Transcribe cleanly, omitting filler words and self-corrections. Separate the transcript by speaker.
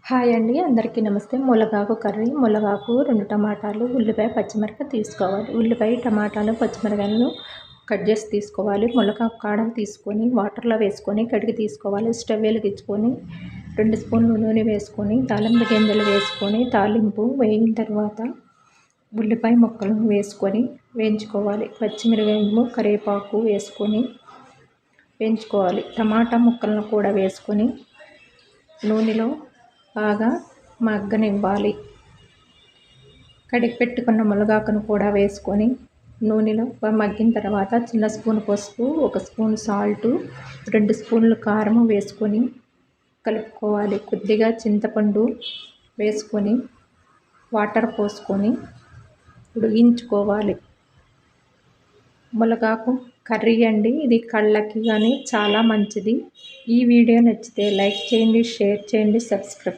Speaker 1: Hi అండి, అందరికీ నమస్తే. ములగాకు కర్రీ. ములగాకు, 2 టమాటాలు, ఉల్లిపాయ, పచ్చిమిరపకాయ తీసుకోవాలి. ఉల్లిపాయ, టమాటాలు, పచ్చిమిరపకాయలను కట్ చేసి తీసుకోవాలి. ములగాకు కాడలు తీసుకొని వాటర్లో వేసుకొని కడిగి తీసుకోవాలి. స్టవ్ వెలిగించుకొని 2 స్పూన్లు నూనె వేసుకొని తాలింపు గింజలు వేసుకొని తాలింపు వేగిన తర్వాత ఉల్లిపాయ ముక్కలను వేసుకొని వేయించుకోవాలి. పచ్చిమిరపకాయలు, కరివేపాకు వేసుకొని వేయించుకోవాలి. టమాటా ముక్కలను కూడా వేసుకొని నూనెలో బాగా మగ్గనివ్వాలి. కడిగి పెట్టుకున్న ములగాకును కూడా వేసుకొని నూనెలో మగ్గిన తర్వాత చిన్న స్పూన్ పసుపు, 1 స్పూన్ సాల్టు, 2 స్పూన్లు కారం వేసుకొని కలుపుకోవాలి. కొద్దిగా చింతపండు వేసుకొని వాటర్ పోసుకొని ఉడికించుకోవాలి. ములగాకు కర్రీ అండి, ఇది కళ్ళకి కానీ చాలా మంచిది. ఈ వీడియో నచ్చితే లైక్ చేయండి, షేర్ చేయండి, సబ్స్క్రైబ్